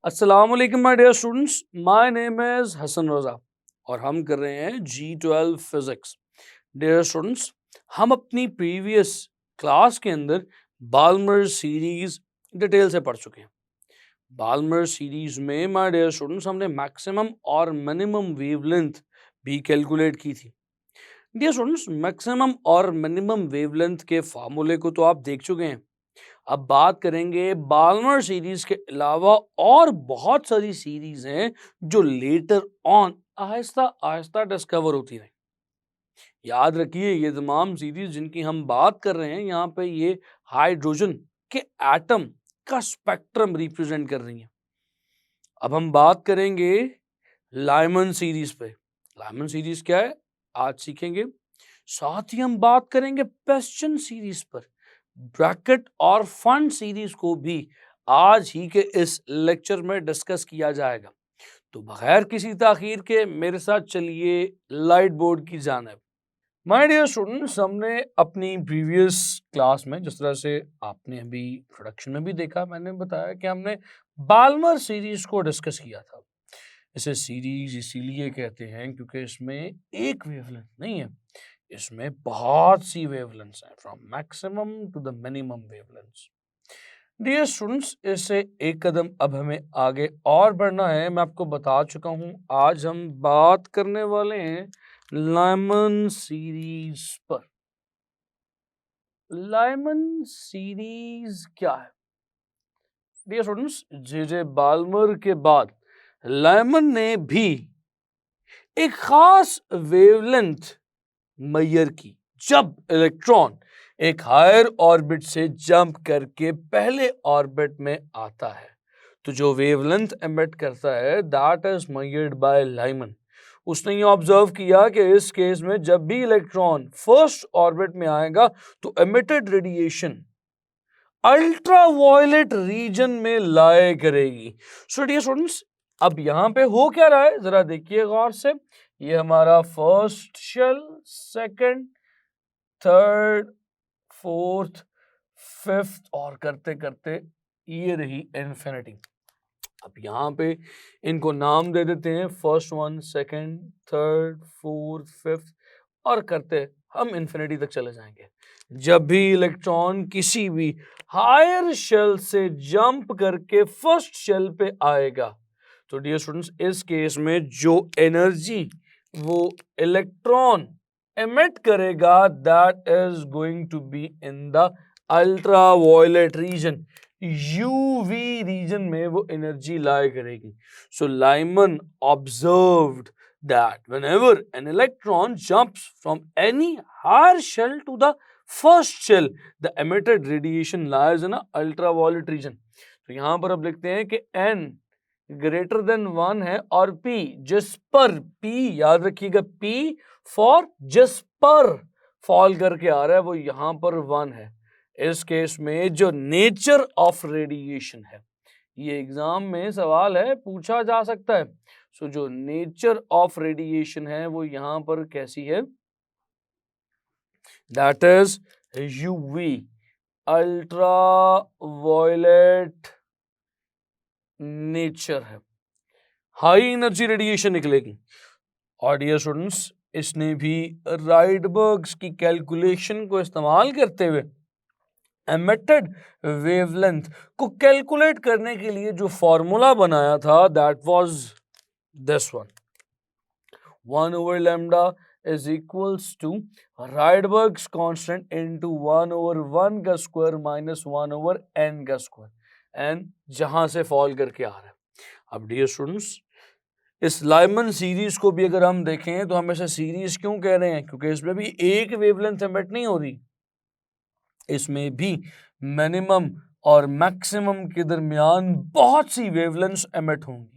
अस्सलाम वालेकुम my dear students, my name is Hasan Raza और हम कर रहे हैं G12 फिजिक्स। डियर स्टूडेंट्स, हम अपनी प्रीवियस क्लास के अंदर बाल्मर सीरीज डिटेल से पढ़ चुके हैं। बाल्मर सीरीज में माय डियर स्टूडेंट्स हमने मैक्सिमम और मिनिमम वेवलेंथ भी कैलकुलेट की थी। डियर स्टूडेंट्स, मैक्सिमम और मिनिमम वेवलेंथ के फार्मूले को तो आप देख चुके हैं। अब बात करेंगे बाल्मर सीरीज के अलावा और बहुत सारी सीरीज हैं जो later on Aahista Aahista discover होती रही। याद रखिए, ये तमाम सीरीज जिनकी हम बात कर रहे हैं यहाँ पे ये हाइड्रोजन के एटम का स्पेक्ट्रम रिप्रेजेंट कर रही हैं। अब हम बात करेंगे लाइमन सीरीज पे। लाइमन सीरीज क्या है आज सीखेंगे। साथ ही हम बात करेंगे पेस्चन सीरीज पर। ब्रैकेट और फन सीरीज को भी आज ही के इस लेक्चर में डिस्कस किया जाएगा। तो बगैर किसी ताखीर के मेरे साथ चलिए लाइट बोर्ड की जानिब। माय डियर स्टूडेंट्स, हमने अपनी प्रीवियस क्लास में जिस तरह से आपने अभी प्रोडक्शन में भी देखा, मैंने बताया कि हमने बाल्मर सीरीज को डिस्कस किया था। इसे सीरीज इसीलिए कहते हैं क्योंकि इसमें एक वेवलेंथ नहीं है, इसमें बहुत सी वेवलेंथ्स हैं, from maximum to the minimum wavelengths. Dear students, इससे एक कदम अब हमें आगे और बढ़ना है। मैं आपको बता चुका हूं, आज हम बात करने वाले हैं लाइमन सीरीज पर। लाइमन सीरीज क्या है? डियर स्टूडेंट्स, जे बाल्मर के बाद लाइमन ने भी एक खास वेवलेंथ मैयर की। जब इलेक्ट्रॉन एक हायर ऑर्बिट से जंप करके पहले ऑर्बिट में आता है तो जो वेवलेंथ एमिट करता है that is measured by Lyman. उसने ये ऑब्जर्व किया कि इस केस में जब भी इलेक्ट्रॉन फर्स्ट ऑर्बिट में आएगा तो एमिटेड रेडिएशन अल्ट्रावायलेट रीजन में लाए करेगी। सो डियर स्टूडेंट्स, अब यहां पे हो क्या रहा है जरा देखिए गौर से। ये हमारा first shell, second, third, fourth, fifth और करते करते ये रही इन्फिनिटी। अब यहाँ पे इनको नाम दे देते हैं, first one, second, third, fourth, fifth और करते हम इन्फिनिटी तक चले जाएंगे। जब भी इलेक्ट्रॉन किसी भी हायर शेल से जंप करके फर्स्ट शेल पे आएगा तो डियर स्टूडेंट्स, इस केस में जो एनर्जी वो इलेक्ट्रॉन एमिट करेगा that is going to be in the ultraviolet region. UV region में वो एनर्जी लाया करेगी। So Lyman observed that whenever an electron jumps from any higher shell to the first shell, the emitted radiation lies in a ultraviolet region. तो यहां पर अब लिखते हैं कि n ग्रेटर देन 1 है और p जिस पर, p याद रखिएगा, p फॉर जिस पर फॉल करके आ रहा है वो यहां पर 1 है। इस केस में जो नेचर ऑफ रेडिएशन है, ये एग्जाम में सवाल है, पूछा जा सकता है। सो जो नेचर ऑफ रेडिएशन है वो यहां पर कैसी है? That is UV, ultraviolet nature है, हाई एनर्जी रेडिएशन निकलेगी। और डियर स्टूडेंट्स, इसने भी राइडबर्ग्स की कैलकुलेशन को इस्तेमाल करते हुए एमिटेड वेवलेंथ को कैलकुलेट करने के लिए जो फॉर्मूला बनाया था that was this one. 1 over lambda is equals to Rydberg's constant into 1 over 1 का स्क्वायर माइनस 1 over n का स्क्वायर, n जहां से फॉल करके आ रहा है। अब डियर स्टूडेंट्स, इस लाइमन सीरीज को भी अगर हम देखें तो हम इसे सीरीज क्यों कह रहे हैं? क्योंकि इसमें भी एक वेवलेंथ एमिट नहीं हो रही, इसमें भी मिनिमम और मैक्सिमम के दरमियान बहुत सी वेवलेंथ्स एमिट होंगी।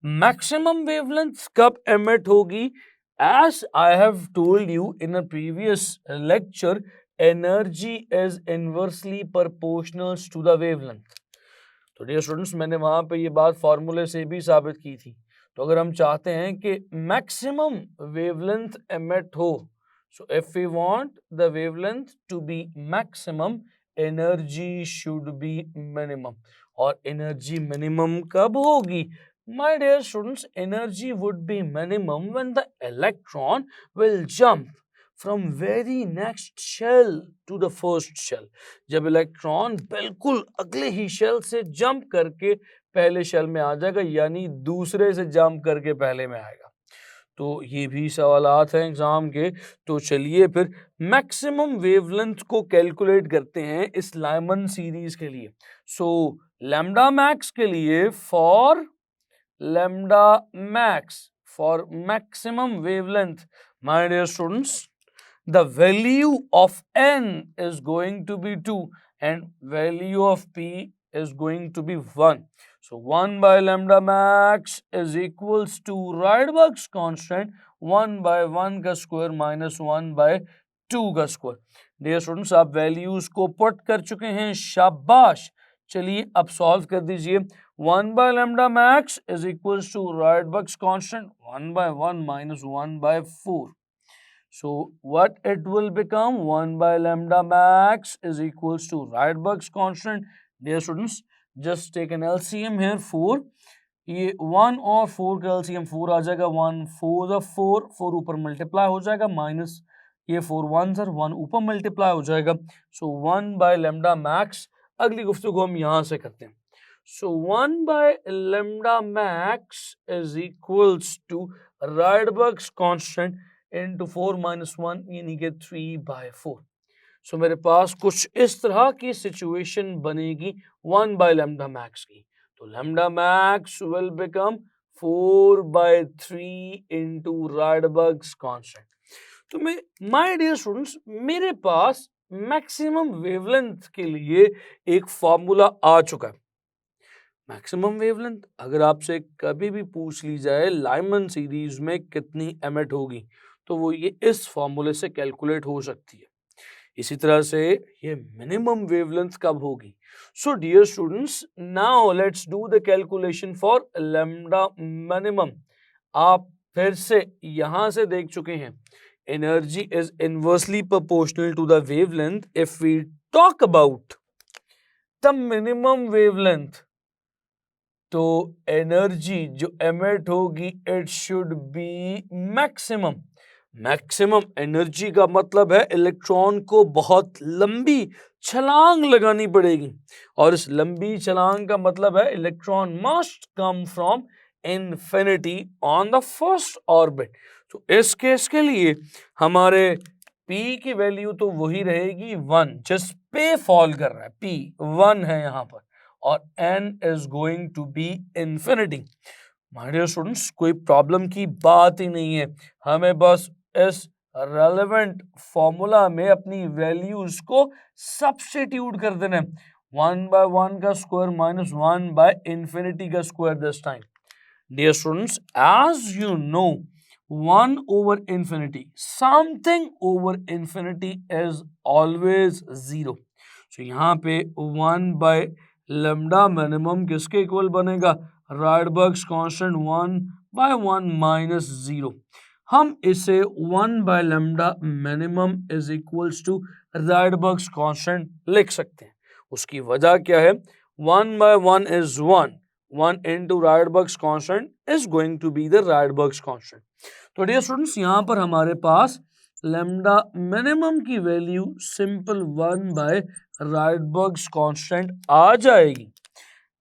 मैक्सिमम वेवलेंथ कब एमिट होगी? As I have told you in a previous lecture, energy is inversely proportional to the wavelength. तो डियर स्टूडेंट्स, मैंने वहां पे ये बात फॉर्मूले से भी साबित की थी। तो अगर हम चाहते हैं कि मैक्सिमम वेवलेंथ एमिट हो, so if we want the wavelength to be maximum, energy should be minimum. और एनर्जी मिनिमम कब होगी? My dear students, energy would be minimum when the electron will jump from very next shell to the first shell. जब electron बिल्कुल अगले ही shell से jump करके पहले shell में आ जाएगा, यानी दूसरे से जंप करके पहले में आएगा। तो ये भी सवालात हैं एग्जाम के। तो चलिए फिर मैक्सिमम वेवलेंथ को कैलकुलेट करते हैं इस लाइमन सीरीज के लिए। सो लैम्डा मैक्स के लिए for lambda max for maximum wavelength, my dear students, the value of n is going to be 2 and value of p is going to be 1. So 1 by lambda max is equals to Rydberg's constant 1 by 1 का square minus 1 by 2 का square. Dear students, आप values को put कर चुके हैं, शाबाश। चलिए अब सॉल्व कर दीजिए। 1 by lambda max is equals to Rydberg's constant 1 by 1 minus 1 by 4. So what it will become? 1 by lambda max is equals to Rydberg's constant. Dear students, just take an LCM here, 4. ये 1 और 4 का LCM 4 आ जाएगा, 1 4 4, 4 ऊपर multiply हो जाएगा, minus ये 4 1 sir 1 ऊपर multiply हो जाएगा। सो 1 by lambda max, अगली गुफ्तगू हम यहाँ से करते हैं। So 1 by lambda max is equals to Rydberg's constant into 4 minus 1 यानी कि 3 by 4. So मेरे पास कुछ इस तरह की सिचुएशन बनेगी 1 by lambda max की। तो lambda max will become 4 by 3 into Rydberg's constant. तो my dear students, मेरे पास मैक्सिमम वेवलेंथ के लिए एक फॉर्मूला आ चुका है। मैक्सिमम वेवलेंथ अगर आपसे कभी भी पूछ ली जाए लाइमन सीरीज में कितनी एमिट होगी, तो वो ये इस फॉर्मूले से कैलकुलेट हो सकती है। इसी तरह से ये मिनिमम वेवलेंथ कब होगी? So dear students, now let's do the calculation for lambda minimum. आप फिर से यहां से देख चुके हैं, energy is inversely proportional to the wavelength. If we talk about the minimum wavelength, तो एनर्जी जो एमिट होगी it should be maximum. Maximum energy का मतलब है इलेक्ट्रॉन को बहुत लंबी छलांग लगानी पड़ेगी, और इस लंबी छलांग का मतलब है electron must come from infinity on the first orbit. तो इस केस के लिए हमारे P की वैल्यू तो वही रहेगी 1, जिस पे फॉल कर रहा है P 1 है यहाँ पर, और n is going to be infinity. My dear students, कोई प्रॉब्लम की बात ही नहीं है, हमें बस इस रेलेवेंट फॉर्मूला में अपनी वैल्यूज को सब्स्टिट्यूट कर देना है। 1 by 1 का स्क्वायर माइनस 1 by infinity का square this time. Dear students, as you know, 1 over infinity, something over infinity is always 0. So यहाँ पे 1 by लैम्डा मिनिमम किसके इक्वल बनेगा? Rydberg's constant 1 by 1 minus 0। हम इसे 1 by lambda minimum is equals to Rydberg's constant लिख सकते हैं। उसकी वजह क्या है? 1 by 1 is 1, 1 into Rydberg's constant is going to be the Rydberg's constant. तो डियर स्टूडेंट्स, यहाँ पर हमारे पास लैम्डा मिनिमम की वैल्यू सिंपल 1 by राइडबर्ग्स कांस्टेंट आ जाएगी।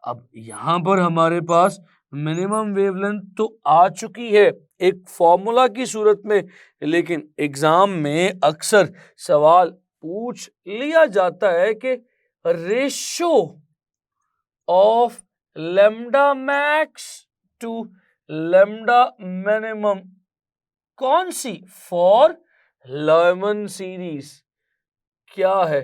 अब यहाँ पर हमारे पास मिनिमम वेवलेंथ तो आ चुकी है एक फॉर्मूला की सूरत में, लेकिन एग्जाम में अक्सर सवाल पूछ लिया जाता है कि ratio of lambda max to lambda minimum कौन सी फॉर लाइमन सीरीज क्या है?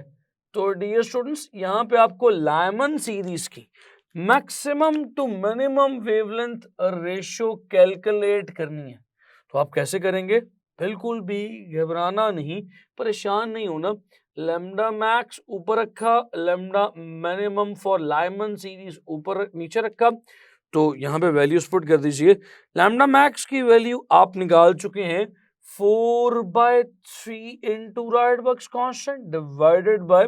तो डियर स्टूडेंट्स, यहाँ पे आपको लाइमन सीरीज की maximum to minimum wavelength ratio calculate करनी है। तो आप कैसे करेंगे? बिल्कुल भी घबराना नहीं, परेशान नहीं होना। लैम्डा मैक्स ऊपर रखा, lambda minimum for Lyman series ऊपर नीचे रखा, तो यहाँ पे वैल्यूज पुट कर दीजिए। लैम्डा मैक्स की वैल्यू आप निकाल चुके हैं 4 by 3 into Rydberg's constant divided by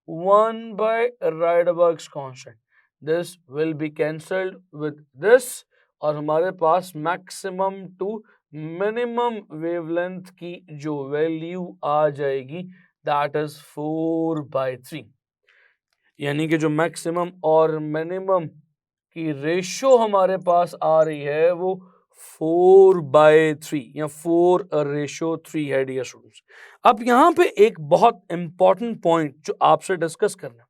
1 by Rydberg's constant. This will be cancelled with this और हमारे पास मैक्सिमम टू मिनिमम वेवलेंथ की जो वैल्यू आ जाएगी दैट इज 4/3, यानी कि जो मैक्सिमम और मिनिमम की रेशो हमारे पास आ रही है वो 4/3 या 4:3 है डियर स्टूडेंट्स। अब यहाँ पे एक बहुत इंपॉर्टेंट पॉइंट जो आपसे डिस्कस करना है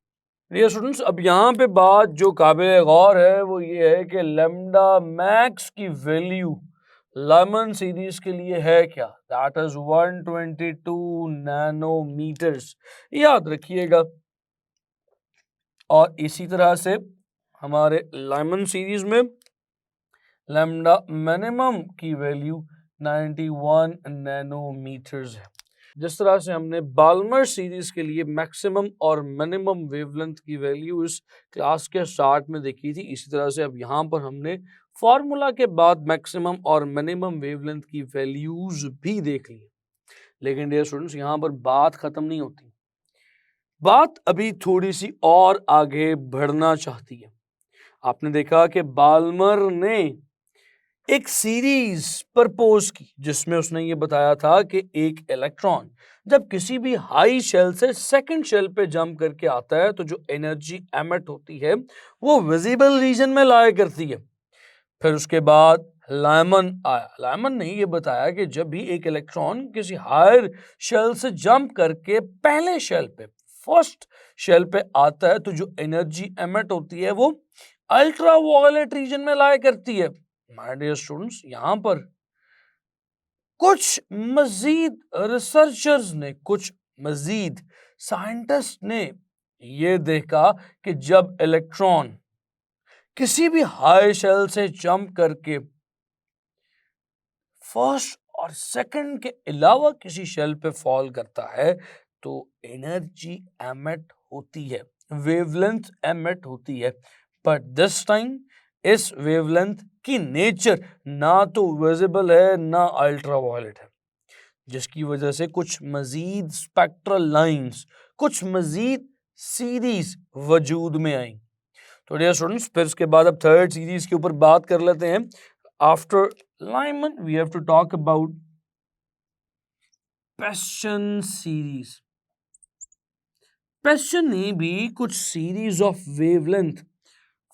डियर स्टूडेंट्स, अब यहाँ पे बात जो काबिल गौर है वो ये है कि लैम्डा मैक्स की वैल्यू लाइमन सीरीज के लिए है क्या, दैट इज 122 नैनोमीटर्स, याद रखिएगा। और इसी तरह से हमारे लाइमन सीरीज में लैम्डा मिनिमम की वैल्यू 91 नैनोमीटर्स है। जिस तरह से हमने बाल्मर सीरीज के लिए मैक्सिमम और मिनिमम वेवलेंथ की वैल्यू इस क्लास के स्टार्ट में देखी थी, इसी तरह से अब यहाँ पर हमने फॉर्मूला के बाद मैक्सिमम और मिनिमम वेवलेंथ की वैल्यूज भी देख ली। लेकिन डियर स्टूडेंट्स, यहाँ पर बात खत्म नहीं होती, बात अभी थोड़ी सी और आगे बढ़ना चाहती है। आपने देखा कि बाल्मर ने एक सीरीज प्रपोज की जिसमें उसने ये बताया था कि एक इलेक्ट्रॉन जब किसी भी हाई शेल से सेकंड शेल पे जंप करके आता है तो जो एनर्जी एमिट होती है वो विजिबल रीजन में लाया करती है। फिर उसके बाद लाइमन आया, लाइमन ने ये बताया कि जब भी एक इलेक्ट्रॉन किसी हायर शेल से जंप करके पहले शेल पे फर्स्ट शेल पे आता है तो जो एनर्जी एमिट होती है वो अल्ट्रा वायलेट रीजन में लाया करती है। माय डियर स्टूडेंट्स, यहां पर कुछ मजीद रिसर्चर्स ने, कुछ मजीद साइंटिस्ट ने ये देखा कि जब इलेक्ट्रॉन किसी भी हाई शेल से जंप करके फर्स्ट और सेकंड के अलावा किसी शेल पे फॉल करता है तो एनर्जी एमिट होती है, वेवलेंथ एमिट होती है। बट दिस टाइम इस वेवलेंथ की नेचर ना तो विजिबल है ना अल्ट्रावायलेट है, जिसकी वजह से कुछ मजीद स्पेक्ट्रल लाइंस, कुछ मजीद सीरीज वजूद में आई। तो डियर स्टूडेंट्स, फिर उसके बाद अब थर्ड सीरीज के ऊपर बात कर लेते हैं। After Lyman we have to talk about Paschen series. Paschen ने भी कुछ series of wavelength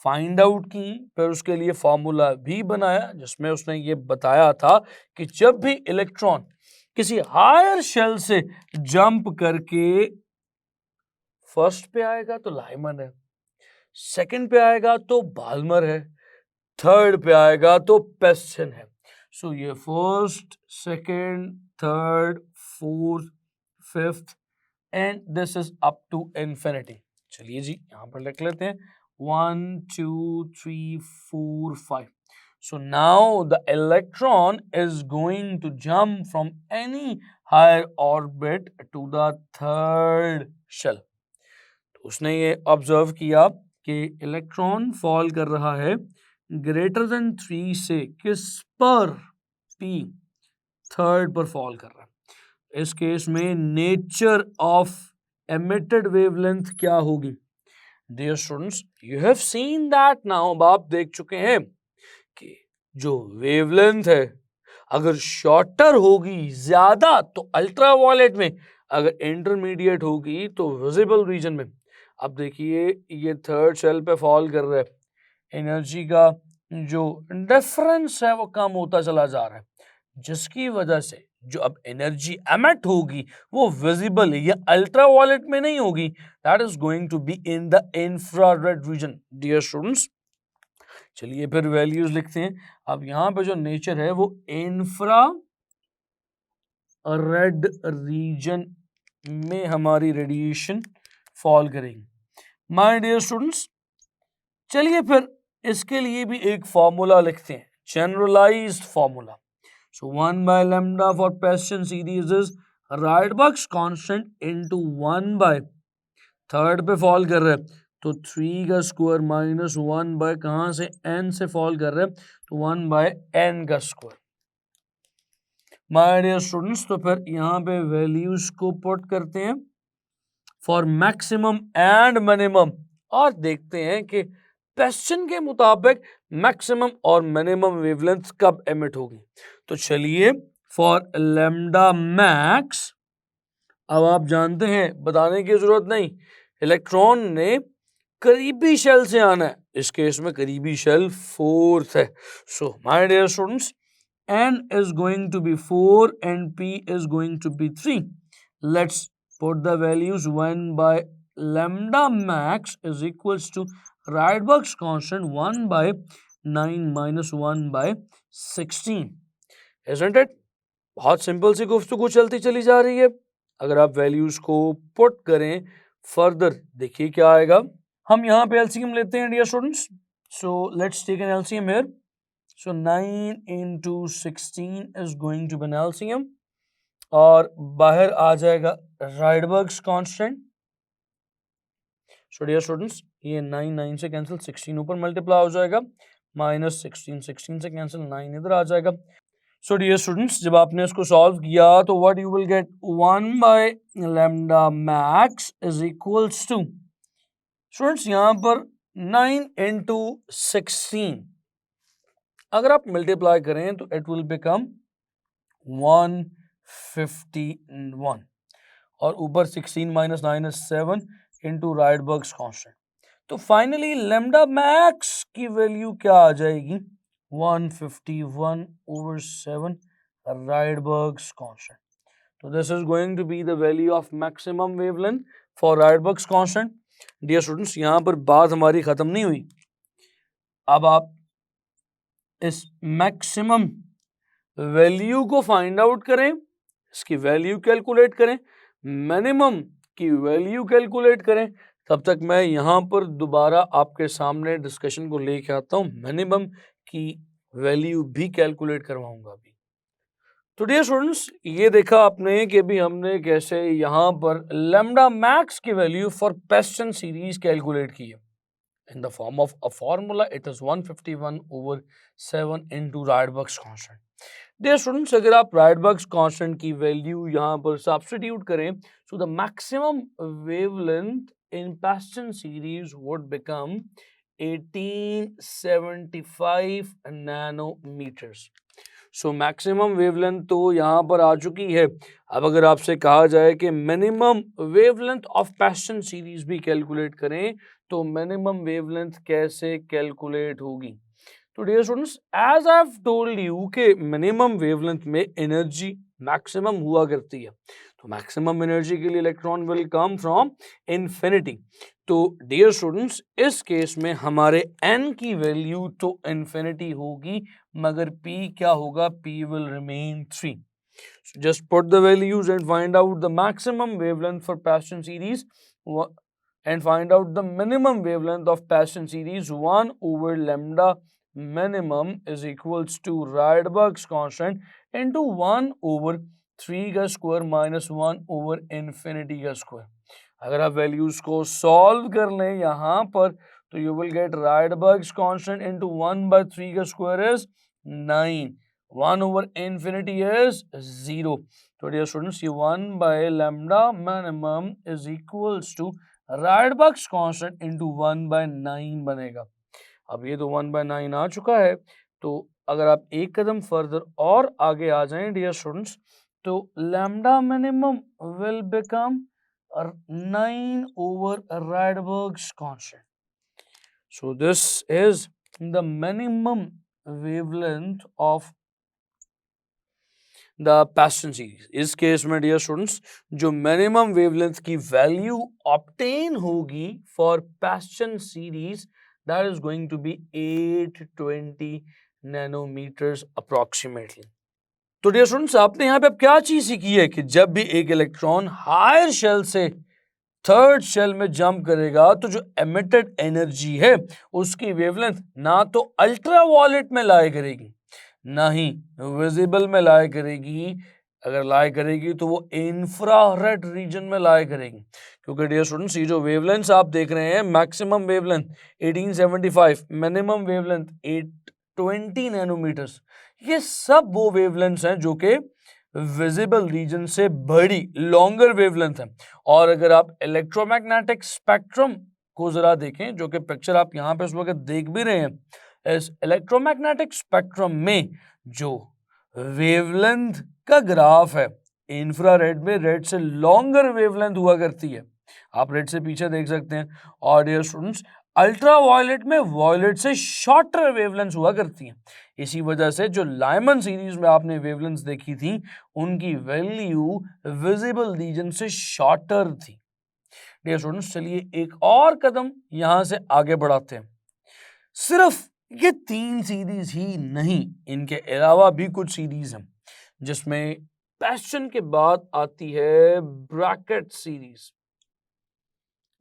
find out की, फिर उसके लिए फॉर्मूला भी बनाया जिसमें उसने ये बताया था कि जब भी इलेक्ट्रॉन किसी हायर शेल से जंप करके फर्स्ट पे आएगा तो लाइमन है, सेकंड पे आएगा तो बाल्मर है, थर्ड पे आएगा तो पेस्चन है। सो ये first, second, third, fourth, fifth and this is up to infinity. चलिए जी यहां पर लिख लेते हैं 1 2 3 4 5। So now the electron is going to jump from any higher orbit to the third shell. तो उसने ये ऑब्जर्व किया कि इलेक्ट्रॉन फॉल कर रहा है ग्रेटर देन 3 से किस पर, पी, थर्ड पर फॉल कर रहा है। इस केस में नेचर ऑफ एमिटेड वेवलेंथ क्या होगी? Dear students, you have seen that now, आप देख चुके हैं कि जो वेवलेंथ है अगर शॉर्टर होगी ज्यादा तो अल्ट्रावायलेट में, अगर इंटरमीडिएट होगी तो विजिबल रीजन में। अब देखिए ये थर्ड शेल पे फॉल कर रहा है, एनर्जी का जो डिफरेंस है वो कम होता चला जा रहा है, जिसकी वजह से जो अब एनर्जी एमिट होगी वो विजिबल है, ये अल्ट्रावायलेट में नहीं होगी, that is going to be in the infrared region. Dear students, चलिए फिर वैल्यूज लिखते हैं। अब यहां पे जो नेचर है वो इंफ्रा रेड रीजन में हमारी रेडिएशन फॉल करेगी। माय डियर स्टूडेंट्स, चलिए फिर इसके लिए भी एक फॉर्मूला लिखते हैं, generalised formula. So 1 by lambda for Paschen series is Rydberg's constant into 1 by third पे फॉल कर रहा है तो 3 का स्क्वायर माइनस 1 बाय कहां से, n से फॉल कर रहा है तो 1 बाय n का स्क्वायर। माय डियर स्टूडेंट्स, तो फिर यहां पे वैल्यूज को पुट करते हैं फॉर मैक्सिमम एंड मिनिमम और देखते हैं कि क्वेश्चन के मुताबिक मैक्सिमम और मिनिमम वेवलेंथ कब एमिट होगी। तो चलिए फॉर लैम्डा मैक्स, अब आप जानते हैं, बताने की जरूरत नहीं, इलेक्ट्रॉन ने करीबी शेल से आना है, इस केस में करीबी शेल 4th है। So my dear students, n is going to be 4 and p is going to be 3. Let's put the values. 1 by lambda max is equals to Rydberg's constant 1 by 9 minus 1 by 16. Isn't it? बहुत simple सी गुफ्तगू चलती चली जा रही है। अगर आप values को पुट करें फर्दर, देखिए क्या आएगा। हम यहाँ पे एलसीएम लेते हैं dear students. So let's take an LCM here. So 9 into 16 is going to be an LCM और बाहर आ जाएगा राइडबर्ग्स कांस्टेंट। So dear students, ये 9 से कैंसिल, 16 ऊपर मल्टीप्लाई हो जाएगा, माइनस 16 से कैंसिल, 9 इधर आ जाएगा। So dear students, जब आपने इसको सॉल्व किया तो what you will get 1 by lambda max is equals to, students यहाँ पर 9 into 16 अगर आप मल्टीप्लाई करें तो इट विल बिकम 151 और ऊपर 16 minus 9 is 7 into Rydberg's constant. तो फाइनली लैम्डा मैक्स की वैल्यू क्या आ जाएगी, 151 over 7 राइडबर्ग्स कांस्टेंट। तो this is going to be the value of maximum wavelength for Rydberg's constant. Dear students, यहां पर बात हमारी खत्म नहीं हुई। अब आप इस मैक्सिमम वैल्यू को फाइंड आउट करें, इसकी वैल्यू कैलकुलेट करें, मिनिमम की वैल्यू कैलकुलेट करें। तब तक मैं यहाँ पर दोबारा आपके सामने डिस्कशन को लेके आता हूँ, मिनिमम की वैल्यू भी कैलकुलेट करवाऊंगा अभी। तो डियर स्टूडेंट्स, ये देखा आपने कि भी हमने कैसे यहाँ पर लैम्डा मैक्स की वैल्यू फॉर पेस्टन सीरीज कैलकुलेट की है। In the form of a formula, it is 151 over 7 into Rydberg's constant. Dear students, अगर आप Rydberg's constant की वैल्यू यहाँ पर सब्स्टिट्यूट करें, so the maximum wavelength in Paston series would become 1875 nanometers. So maximum wavelength तो यहाँ पर आ चुकी है। अब अगर आपसे कहा जाए कि minimum wavelength of Paston series भी कैलकुलेट करें तो मिनिमम वेवलेंथ कैसे कैलकुलेट होगी। तो dear students, as I have told you के मिनिमम वेवलेंथ में एनर्जी मैक्सिमम हुआ करती है, तो मैक्सिमम एनर्जी के लिए electron will come from infinity. तो डियर स्टूडेंट्स, इस केस में हमारे n की वैल्यू तो इन्फिनिटी होगी, मगर p क्या होगा, p will remain 3। Just put the values and find out the maximum wavelength for Paston series and find out the minimum wavelength of Paston series. 1 over lambda minimum is equals to Rydberg's constant into 1 over 3 का square minus 1 over infinity का square. अगर आप values को solve कर लें यहाँ पर तो you will get Rydberg's constant into 1 by 3 का square is 9, 1 over infinity is 0। तो डियर स्टूडेंट्स, ये 1 by lambda minimum is equals to Rydberg's constant into 1 by 9 बनेगा। अब ये तो 1 by 9 आ चुका है, तो अगर आप एक कदम फर्दर और आगे आ जाएं डियर स्टूडेंट्स, तो lambda minimum will become 9 over Rydberg's constant. So this is the minimum wavelength of the Paston series. इस केस में डियर स्टूडेंट्स, जो मिनिमम वेवलेंथ की वैल्यू ऑब्टेन होगी for Paston series, that is going to be 820 nanometres approximately. तो dear students, आपने यहाँ पे अब क्या चीज सीखी है कि जब भी एक इलेक्ट्रॉन हायर शेल से थर्ड शेल में जंप करेगा तो जो एमिटेड एनर्जी है उसकी वेवलेंथ ना तो अल्ट्रावायलेट में लाया करेगी, ना ही विजिबल में लाया करेगी। अगर लाया करेगी तो वो इंफ्रारेड रीजन में लाया करेगी, क्योंकि डियर स्टूडेंट्स, ये जो वेवलेंथ आप देख रहे हैं, maximum wavelength 1875, minimum wavelength 820 nanometres, ये सब वो वेवलेंथ्स हैं जो कि विजिबल रीजन से बड़ी लॉन्गर वेवलेंथ है। और अगर आप इलेक्ट्रोमैग्नेटिक स्पेक्ट्रम को जरा देखें, जो कि पिक्चर आप यहाँ पे इस वक्त देख भी रहे हैं। इस इलेक्ट्रोमैग्नेटिक स्पेक्ट्रम में जो वेवलेंथ का ग्राफ है, इंफ्रारेड में रेड से लॉन्गर वेवलेंथ हुआ करती है, आप रेड से पीछे देख सकते हैं। और डियर स्टूडेंट्स, अल्ट्रा वायलेट में वॉयलेट से शॉर्टर वेवलेंथ हुआ करती हैं। इसी वजह से जो लाइमन सीरीज में आपने वेवलेंथ देखी थी, उनकी वैल्यू विजिबल रीजन से शॉर्टर थी। डियर स्टूडेंट्स, चलिए एक और कदम यहां से आगे बढ़ाते हैं। सिर्फ ये 3 सीरीज ही नहीं, इनके अलावा भी कुछ सीरीज हैं, जिसमें पैशन के बाद आती है ब्रैकेट सीरीज।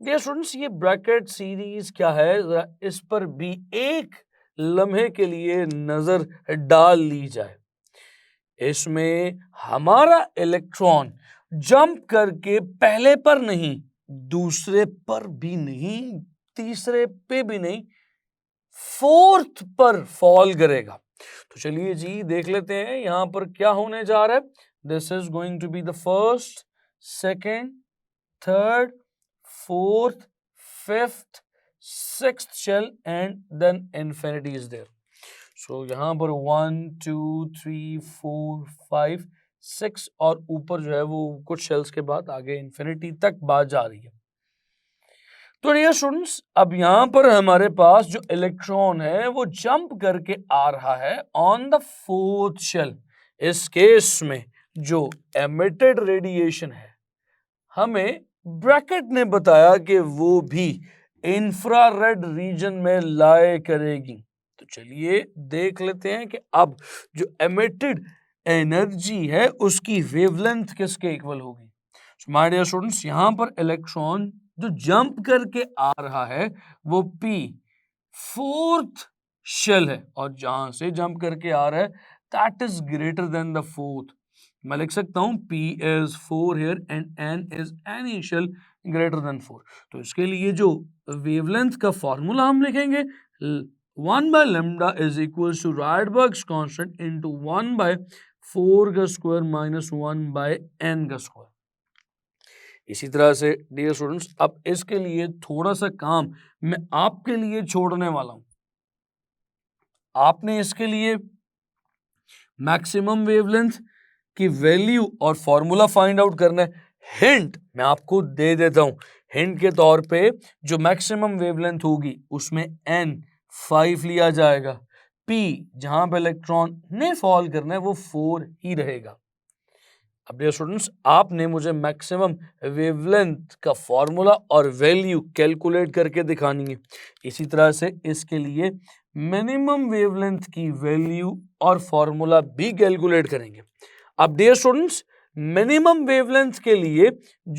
डियर स्टूडेंट्स, ये ब्रैकेट सीरीज क्या है, जरा इस पर भी एक लम्हे के लिए नजर डाल ली जाए। इसमें हमारा इलेक्ट्रॉन जंप करके पहले पर नहीं, दूसरे पर भी नहीं, तीसरे पे भी नहीं, फोर्थ पर फॉल करेगा। तो चलिए जी देख लेते हैं यहां पर क्या होने जा रहा है। This is going to be the first, second, third, fourth, fifth, sixth shell, and then infinity is there. So यहाँ पर 1 2 3 4 5 6 और ऊपर जो है वो कुछ शेल्स के बाद आगे इन्फिनिटी तक बात जा रही है। तो डियर स्टूडेंट्स, अब यहाँ पर हमारे पास जो इलेक्ट्रॉन है वो जंप करके आ रहा है ऑन द फोर्थ शेल। इस केस में जो एमिटेड रेडिएशन है, हमें ब्रैकेट ने बताया कि वो भी इंफ्रारेड रीजन में लाए करेगी। तो चलिए देख लेते हैं कि अब जो एमिटेड एनर्जी है उसकी वेवलेंथ किसके इक्वल होगी। माय डियर स्टूडेंट्स, यहां पर इलेक्ट्रॉन जो जंप करके आ रहा है वो पी फोर्थ शेल है, और जहां से जंप करके आ रहा है that is greater then the fourth. मैं लिख सकता हूं P is 4 here and N is any shell greater than 4। तो इसके लिए जो वेवलेंथ का फॉर्मूला हम लिखेंगे 1 by lambda is equals to Rydberg's constant into 1 by 4 का स्क्वायर minus 1 by N का स्क्वायर। इसी तरह से डियर स्टूडेंट्स, अब इसके लिए थोड़ा सा काम मैं आपके लिए छोड़ने वाला हूं। आपने इसके लिए मैक्सिमम वेवलेंथ की वैल्यू और फॉर्मूला फाइंड आउट करना है। हिंट मैं आपको दे देता हूं, हिंट के तौर पे जो मैक्सिमम वेवलेंथ होगी उसमें n 5 लिया जाएगा, p जहां पे इलेक्ट्रॉन ने फॉल करना है वो 4 ही रहेगा। अब डियर स्टूडेंट्स, आपने मुझे मैक्सिमम वेवलेंथ का फॉर्मूला और वैल्यू कैलकुलेट करके दिखानी है। इसी तरह से इसके लिए मिनिमम वेवलेंथ की वैल्यू और फॉर्मूला भी कैलकुलेट करेंगे। अब डियर स्टूडेंट्स, मिनिमम वेवलेंथ के लिए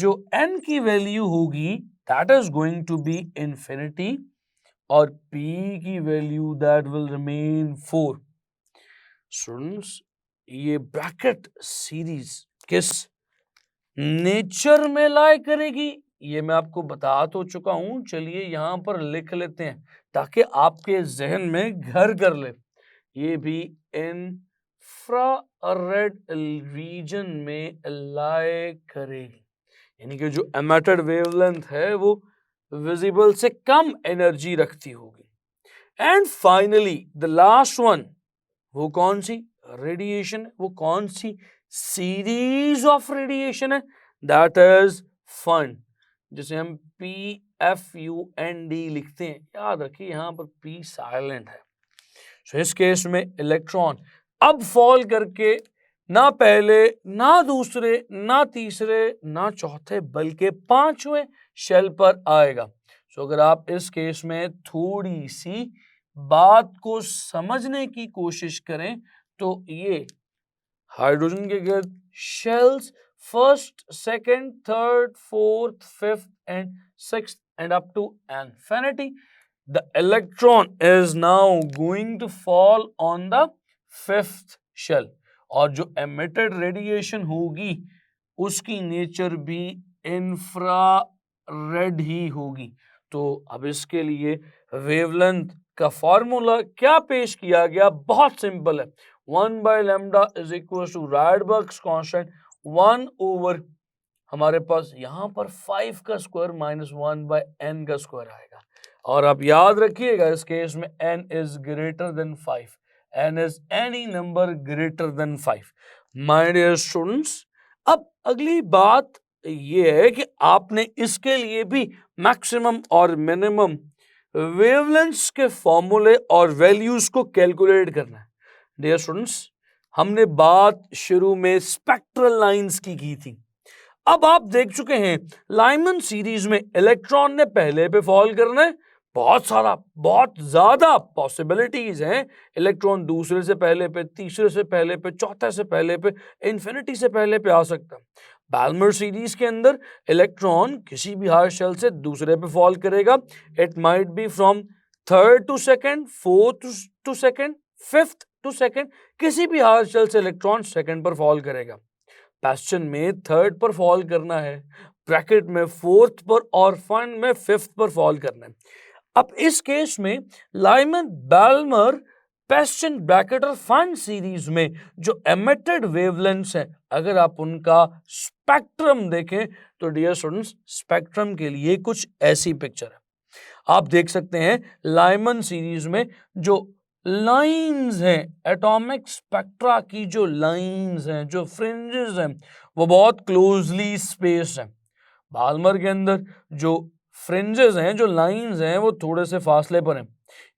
जो n की वैल्यू होगी that is going to be infinity, और p की value that will remain 4। Students, ये ब्रैकेट सीरीज किस नेचर में लाए करेगी ये मैं आपको बता तो चुका हूं। चलिए यहां पर लिख लेते हैं ताकि आपके जहन में घर कर ले। ये भी इंफ्रारेड रीजन में लाए करेगी, यानी कि जो एमिटेड वेवलेंथ है वो विजिबल से कम एनर्जी रखती होगी। And finally the last one, वो कौन सी रेडिएशन, वो कौन सी सीरीज ऑफ रेडिएशन है, दैट इज फन, जिसे हम PFUND लिखते हैं। याद रखिए यहां पर P साइलेंट है। So, इस केस में इलेक्ट्रॉन अब फॉल करके ना पहले ना दूसरे ना तीसरे ना चौथे बल्कि 5वें शेल पर आएगा। अगर आप इस केस में थोड़ी सी बात को समझने की कोशिश करें तो ये हाइड्रोजन के गिर्द shells first, second, third, fourth, fifth and sixth and up to infinity. The electron is now going to fall on the fifth shell, और जो emitted radiation होगी उसकी नेचर भी इंफ्रारेड ही होगी। तो अब इसके लिए वेवलेंथ का फॉर्मूला क्या पेश किया गया, बहुत सिंपल है। 1 by lambda is equal to Rydberg's constant 1 over हमारे पास यहाँ पर 5 का स्क्वायर माइनस 1/n का स्क्वायर आएगा। और आप याद रखिएगा इस केस में n is greater than 5, n is any number greater than 5। My dear students, अब अगली बात ये है कि आपने इसके लिए भी मैक्सिमम और मिनिमम वेवलेंथ्स के फॉर्मूले और वैल्यूज को कैलकुलेट करना है। डियर स्टूडेंट्स, हमने बात शुरू में स्पेक्ट्रल लाइंस की थी। अब आप देख चुके हैं लाइमन सीरीज में इलेक्ट्रॉन ने पहले पे फॉल करना है, बहुत ज्यादा पॉसिबिलिटीज हैं। इलेक्ट्रॉन दूसरे से पहले पे, तीसरे से पहले पे, चौथे से पहले पे, इन्फिनिटी से पहले पे आ सकता है। बाल्मर सीरीज के अंदर इलेक्ट्रॉन किसी भी हार्ड शेल से दूसरे पे फॉल करेगा। It might be from third to second, fourth to second, fifth to second, किसी भी हार्ड शेल से इलेक्ट्रॉन सेकंड पर फॉल करेगा। क्वेश्चन में थर्ड पर फॉल करना है, ब्रैकेट में फोर्थ पर और फन में फिफ्थ पर फॉल करना है। अब इस केस में लाइमन, बाल्मर, पेस्टन, ब्रैकेट और फन सीरीज में जो एमिटेड वेवलेंथ्स हैं, अगर आप उनका स्पेक्ट्रम देखें तो डियर स्टूडेंट्स, स्पेक्ट्रम के लिए कुछ ऐसी पिक्चर है। आप देख सकते हैं लाइमन सीरीज में जो लाइंस हैं, एटॉमिक स्पेक्ट्रा की जो लाइंस हैं, जो फ्रिंजेस हैं, वो बहुत क्लोजली स्पेस्ड हैं। बाल्मर के अंदर जो फ्रिंजेस हैं, जो लाइंस हैं, वो थोड़े से फासले पर हैं।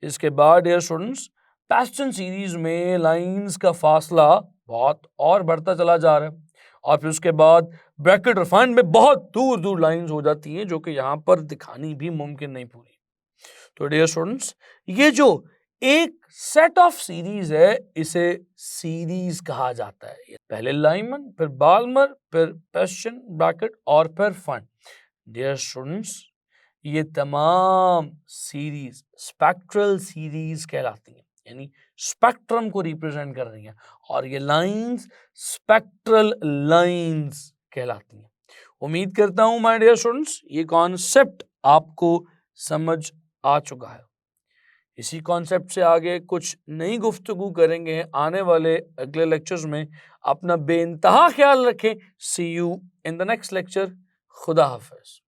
इसके बाद डियर स्टूडेंट्स, पेस्टन सीरीज में लाइंस का फासला बहुत और बढ़ता चला जा रहा है, और फिर उसके बाद ब्रैकेट और फन में बहुत दूर दूर लाइंस हो जाती हैं, जो कि यहाँ पर दिखानी भी मुमकिन नहीं पूरी। तो डियर स्टूडेंट्स, ये जो एक सेट ऑफ सीरीज है, इसे सीरीज कहा जाता है। पहले लाइमन, फिर बाल्मर, फिर पेस्टन, ब्रैकेट और फिर फन। डियर स्टूडेंट्स, ये तमाम सीरीज स्पेक्ट्रल सीरीज कहलाती हैं, यानी स्पेक्ट्रम को रिप्रेजेंट कर रही हैं, और ये लाइंस स्पेक्ट्रल लाइंस कहलाती हैं। उम्मीद करता हूं माय डियर स्टूडेंट्स, ये कॉन्सेप्ट आपको समझ आ चुका है। इसी कॉन्सेप्ट से आगे कुछ नई गुफ्तगू करेंगे आने वाले अगले लेक्चर्स में। अपना बेइंतहा ख्याल रखें। See you in the next lecture. खुदा हाफिज।